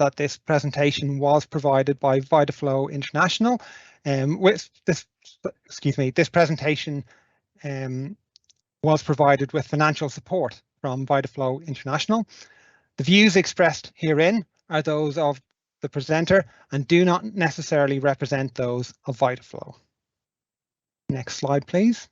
that this presentation was provided by VitaFlow International. This presentation was provided with financial support from VitaFlow International. The views expressed herein are those of the presenter and do not necessarily represent those of VitaFlow. Next slide, please.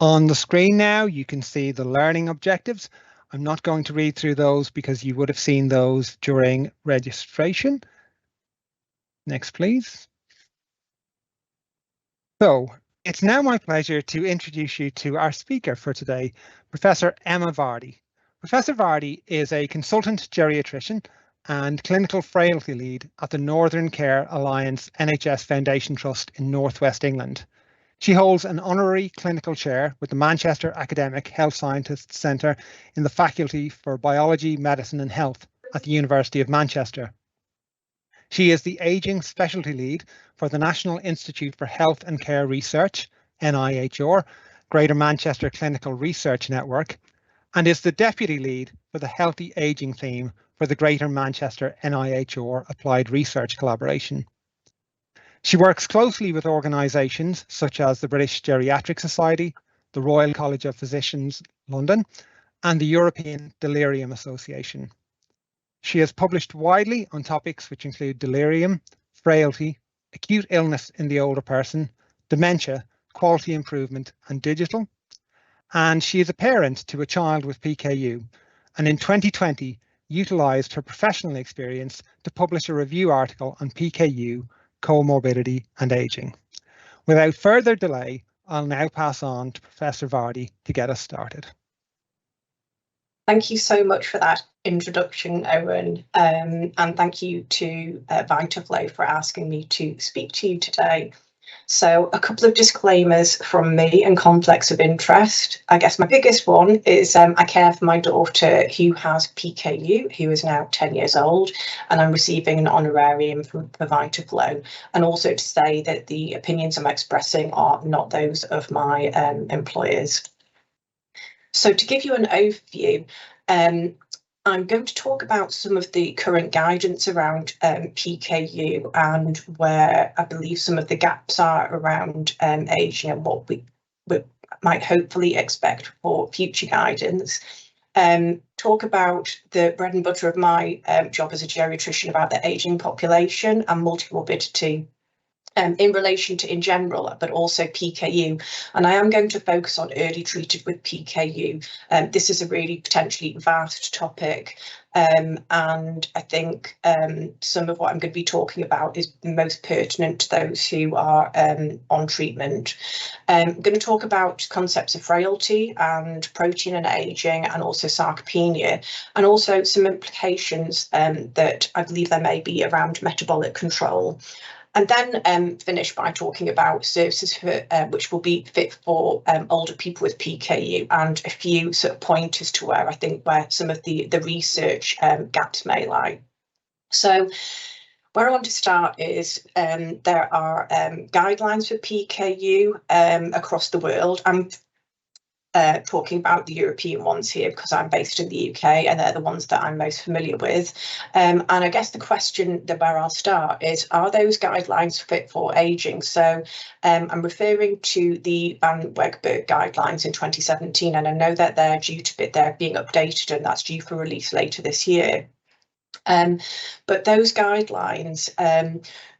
On the screen now, you can see the learning objectives. I'm not going to read through those because you would have seen those during registration. Next, please. So it's now my pleasure to introduce you to our speaker for today, Professor Emma Vardy. Professor Vardy is a consultant geriatrician and clinical frailty lead at the Northern Care Alliance NHS Foundation Trust in North West England. She holds an honorary clinical chair with the Manchester Academic Health Scientists Centre in the Faculty for Biology, Medicine and Health at the University of Manchester. She is the Aging Specialty Lead for the National Institute for Health and Care Research, NIHR, Greater Manchester Clinical Research Network, and is the Deputy Lead for the Healthy Aging theme for the Greater Manchester NIHR Applied Research Collaboration. She works closely with organisations such as the British Geriatric Society, the Royal College of Physicians, London, and the European Delirium Association. She has published widely on topics which include delirium, frailty, acute illness in the older person, dementia, quality improvement, and digital. And she is a parent to a child with PKU, and in 2020 utilised her professional experience to publish a review article on PKU, comorbidity and aging. Without further delay, I'll now pass on to Professor Vardy to get us started. Thank you so much for that introduction, Owen, and thank you to VitaFlow for asking me to speak to you today. So a couple of disclaimers from me and conflicts of interest. I guess my biggest one is I care for my daughter who has PKU, who is now 10 years old, and I'm receiving an honorarium for VitaFlow. And also to say that the opinions I'm expressing are not those of my employers. So to give you an overview, I'm going to talk about some of the current guidance around PKU and where I believe some of the gaps are around aging and what we might hopefully expect for future guidance. Talk about the bread and butter of my job as a geriatrician about the aging population and multimorbidity in relation to in general, but also PKU. And I am going to focus on early treated with PKU. This is a really potentially vast topic. And I think some of what I'm going to be talking about is most pertinent to those who are on treatment. I'm going to talk about concepts of frailty and protein and aging and also sarcopenia, and also some implications that I believe there may be around metabolic control. And then finish by talking about services for, which will be fit for older people with PKU, and a few sort of pointers to where I think where some of the research gaps may lie. So where I want to start is there are guidelines for PKU across the world. I'm talking about the European ones here because I'm based in the UK and they're the ones that I'm most familiar with. And I guess the question that where I'll start is, are those guidelines fit for aging? So I'm referring to the Van Wegberg guidelines in 2017, and I know that they're being updated and that's due for release later this year. But those guidelines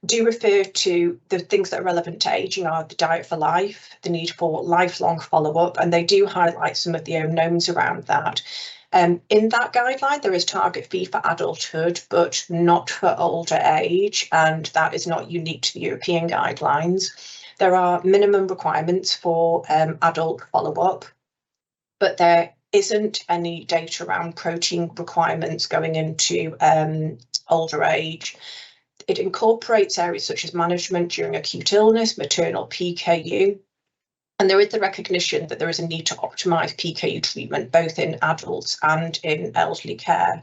do refer to the things that are relevant to aging are the diet for life, the need for lifelong follow-up, and they do highlight some of the unknowns around that. In that guideline, there is target fee for adulthood, but not for older age, and that is not unique to the European guidelines. There are minimum requirements for adult follow-up, but there isn't any data around protein requirements going into older age. It incorporates areas such as management during acute illness, maternal PKU, and there is the recognition that there is a need to optimise PKU treatment both in adults and in elderly care.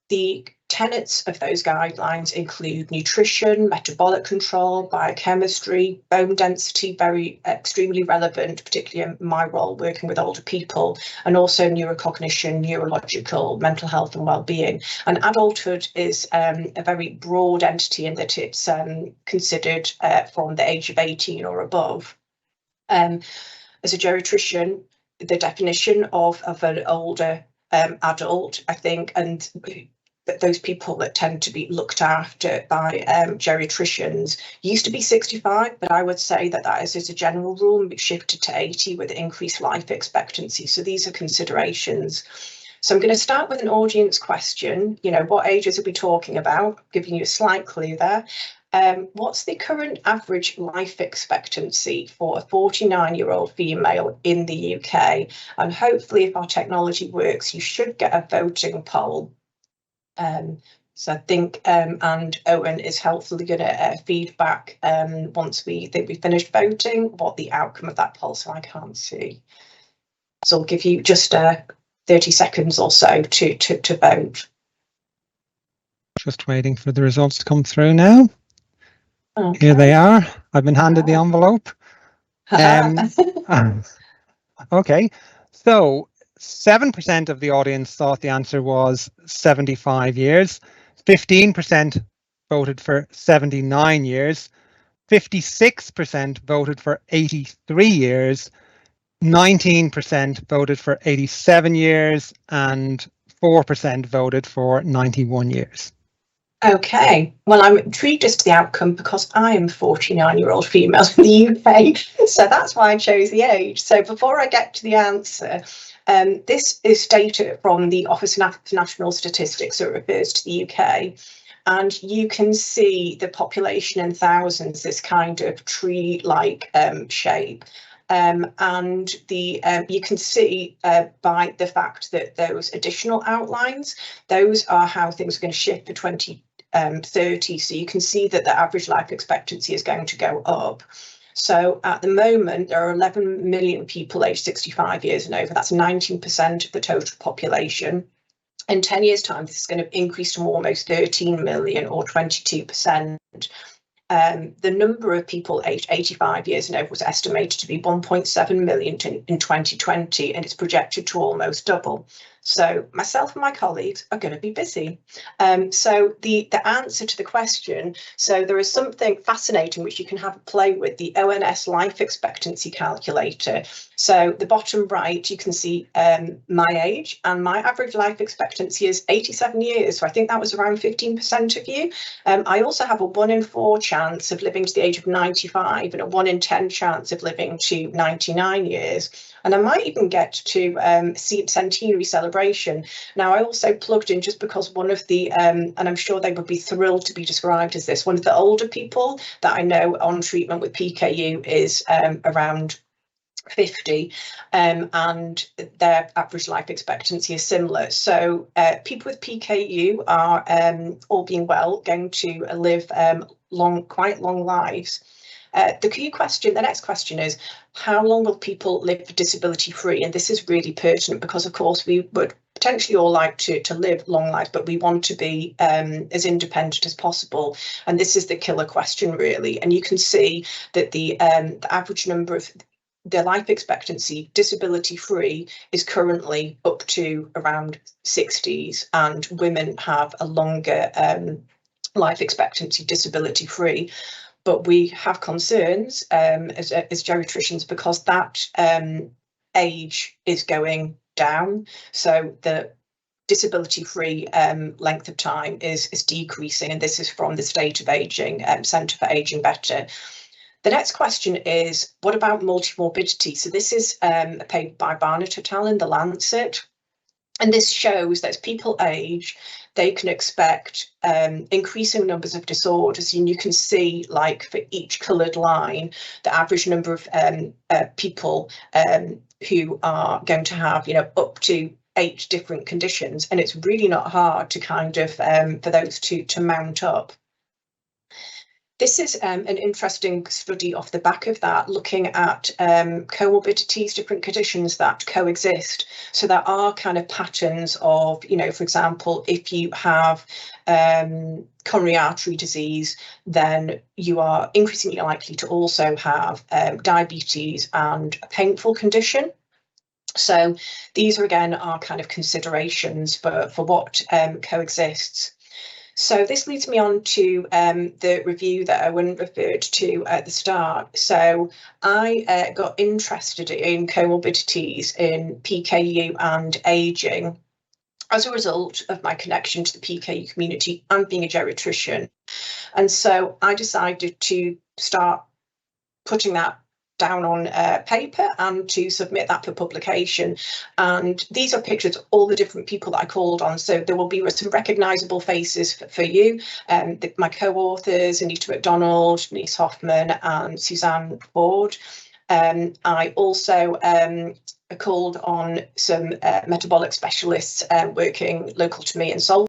The tenets of those guidelines include nutrition, metabolic control, biochemistry, bone density, very extremely relevant, particularly in my role working with older people, and also neurocognition, neurological, mental health and well-being. And adulthood is a very broad entity in that it's considered from the age of 18 or above. As a geriatrician, the definition of an older adult, I think, and those people that tend to be looked after by geriatricians used to be 65, but I would say that is as a general rule shifted to 80 with increased life expectancy. So these are considerations. So I'm going to start with an audience question. You know, what ages are we talking about? Giving you a slight clue there. What's the current average life expectancy for a 49-year-old female in the UK? And hopefully, if our technology works, you should get a voting poll. So I think, and Owen is helpfully going to feedback once we finished voting what the outcome of that poll. So I can't see. So I'll give you just 30 seconds or so to vote. Just waiting for the results to come through now. Okay. Here they are. I've been handed the envelope. Okay, so 7% of the audience thought the answer was 75 years. 15% voted for 79 years. 56% voted for 83 years. 19% voted for 87 years, and 4% voted for 91 years. Okay, well, I'm intrigued as to the outcome because I am a 49-year-old female in the UK, so that's why I chose the age. So before I get to the answer, this is data from the Office of National Statistics that refers to the UK, and you can see the population in thousands, this kind of tree-like shape. And you can see by the fact that those additional outlines, those are how things are going to shift for 2030. So you can see that the average life expectancy is going to go up. So at the moment, there are 11 million people aged 65 years and over. That's 19% of the total population. In 10 years' time, this is going to increase to almost 13 million or 22%. The number of people aged 85 years and over was estimated to be 1.7 million in 2020, and it's projected to almost double. So myself and my colleagues are going to be busy. So the answer to the question, so there is something fascinating which you can have a play with, the ONS life expectancy calculator. So the bottom right, you can see my age, and my average life expectancy is 87 years. So I think that was around 15% of you. I also have a 1 in 4 chance of living to the age of 95 and a 1 in 10 chance of living to 99 years. And I might even get to centenary celebration. Now, I also plugged in, just because one of the, and I'm sure they would be thrilled to be described as this, one of the older people that I know on treatment with PKU is around 50, and their average life expectancy is similar. So people with PKU are, all being well, going to live quite long lives. The next question is, how long will people live disability free? And this is really pertinent because, of course, we would potentially all like to live long lives, but we want to be as independent as possible. And this is the killer question, really. And you can see that the average number of the life expectancy disability free is currently up to around 60s, and women have a longer life expectancy disability free. But we have concerns as geriatricians because that age is going down. So the disability-free length of time is decreasing, and this is from the State of Aging Centre for Aging Better. The next question is, what about multimorbidity? So this is a paper by Barnett et al. In The Lancet. And this shows that as people age, they can expect increasing numbers of disorders. And you can see, like, for each coloured line, the average number of people who are going to have, up to 8 different conditions. And it's really not hard to kind of, for those to mount up. This is an interesting study off the back of that, looking at comorbidities, different conditions that coexist. So there are kind of patterns of, you know, for example, if you have coronary artery disease, then you are increasingly likely to also have diabetes and a painful condition. So these are, again, our kind of considerations for what coexists. So this leads me on to the review that Owen referred to at the start. So I got interested in comorbidities in PKU and aging as a result of my connection to the PKU community and being a geriatrician. And so I decided to start putting that down on paper and to submit that for publication. And these are pictures of all the different people that I called on. So there will be some recognisable faces for you. My co-authors, Anita MacDonald, Denise Hoffman and Suzanne Ford. I also called on some metabolic specialists working local to me in Seoul.